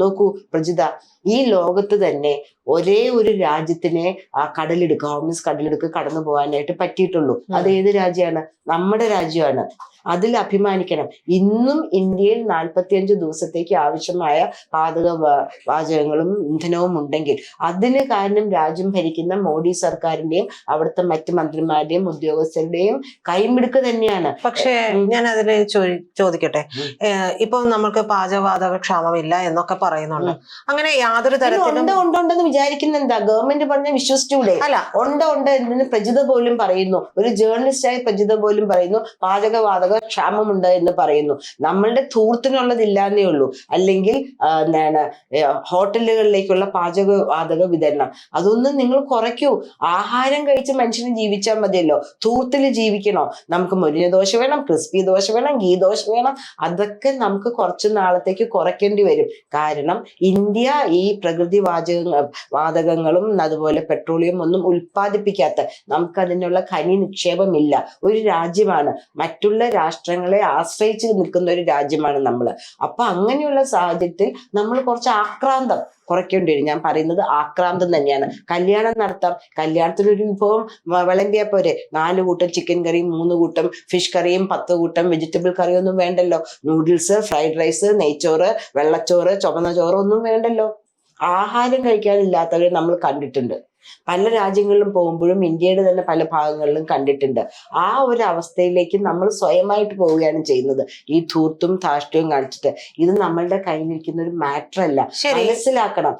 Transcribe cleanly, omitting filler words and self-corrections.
നോക്കൂ പ്രജിത, ഈ ലോകത്ത് തന്നെ ഒരേ ഒരു രാജ്യത്തിനെ ആ കടലിടുക്ക്, ഹോർമസ് കടലിടുക്ക് കടന്നു പോകാനായിട്ട് പറ്റിയിട്ടുള്ളൂ. അത് ഏത് രാജ്യമാണ്? നമ്മുടെ രാജ്യമാണ്. അതിൽ അഭിമാനിക്കണം. ഇന്നും ഇന്ത്യയിൽ 45 ദിവസത്തേക്ക് ആവശ്യമായ പാചക വാചകങ്ങളും ഇന്ധനവും ഉണ്ടെങ്കിൽ അതിന് കാരണം രാജ്യം ഭരിക്കുന്ന മോഡി സർക്കാരിന്റെയും അവിടുത്തെ മറ്റ് മന്ത്രിമാരുടെയും ഉദ്യോഗസ്ഥരുടെയും കൈമിടുക്ക് തന്നെയാണ്. പക്ഷേ ഞാൻ അതിന് ചോദിക്കട്ടെ, ഇപ്പൊ നമുക്ക് പാചകവാതക ക്ഷാമമില്ല എന്നൊക്കെ പറയുന്നുണ്ട്. അങ്ങനെ യാതൊരു തരത്തിലും ഉണ്ടെന്ന് വിചാരിക്കുന്ന എന്താ? ഗവൺമെന്റ് പറഞ്ഞ വിശ്വസിച്ചൂടെ? അല്ല, ഉണ്ട് എന്ന് പ്രജിത പോലും പറയുന്നു. ഒരു ജേർണലിസ്റ്റായ പ്രജിത പോലും പറയുന്നു പാചകവാതക ക്ഷാമമുണ്ട് എന്ന് പറയുന്നു. നമ്മളുടെ ധൂർത്തിനുള്ളതില്ലാന്നേ ഉള്ളൂ. അല്ലെങ്കിൽ എന്താണ് ഹോട്ടലുകളിലേക്കുള്ള പാചകവാതക വിതരണം അതൊന്നും നിങ്ങൾ കുറയ്ക്കൂ. ആഹാരം കഴിച്ച് മനുഷ്യന് ജീവിച്ചാൽ മതിയല്ലോ. ധൂർത്തിൽ ജീവിക്കണോ? നമുക്ക് മുരിഞ്ഞ ദോശ വേണം, ക്രിസ്പി ദോശ വേണം, ഗീ ദോശ വേണം. അതൊക്കെ നമുക്ക് കുറച്ചു നാളത്തേക്ക് കുറയ്ക്കേണ്ടി വരും. കാരണം ഇന്ത്യ ഈ പ്രകൃതി വാതകങ്ങളും അതുപോലെ പെട്രോളിയം ഒന്നും ഉൽപ്പാദിപ്പിക്കാത്ത, നമുക്ക് അതിനുള്ള ഖനി നിക്ഷേപമില്ല ഒരു രാജ്യമാണ്. മറ്റുള്ള രാഷ്ട്രങ്ങളെ ആശ്രയിച്ച് നിൽക്കുന്ന ഒരു രാജ്യമാണ് നമ്മൾ. അപ്പൊ അങ്ങനെയുള്ള സാഹചര്യത്തിൽ നമ്മൾ കുറച്ച് ആക്രാന്തം കുറയ്ക്കേണ്ടി വരും. ഞാൻ പറയുന്നത് ആക്രാന്തം തന്നെയാണ്. കല്യാണം നടത്താം, കല്യാണത്തിനൊരു വിഭവം വിളമ്പിയാൽ പോരെ? 4 കൂട്ടം ചിക്കൻ കറിയും 3 കൂട്ടം ഫിഷ് കറിയും 10 കൂട്ടം വെജിറ്റബിൾ കറിയൊന്നും വേണ്ടല്ലോ. നൂഡിൽസ്, ഫ്രൈഡ് റൈസ്, നെയ്ച്ചോറ്, വെള്ളച്ചോറ്, ചുവന്ന ചോറ് ഒന്നും വേണ്ടല്ലോ. ആഹാരം കഴിക്കാനില്ലാത്തവരെ നമ്മൾ കണ്ടിട്ടുണ്ട്. പല രാജ്യങ്ങളിലും പോകുമ്പോഴും ഇന്ത്യയുടെ തന്നെ പല ഭാഗങ്ങളിലും കണ്ടിട്ടുണ്ട്. ആ ഒരു അവസ്ഥയിലേക്ക് നമ്മൾ സ്വയമായിട്ട് പോവുകയാണ് ചെയ്യുന്നത്, ഈ ധൂർത്തും ധാർഷ്ട്യവും കാണിച്ചിട്ട്. ഇത് നമ്മളുടെ കയ്യിലിരിക്കുന്ന ഒരു മാറ്റർ അല്ല, മനസ്സിലാക്കണം.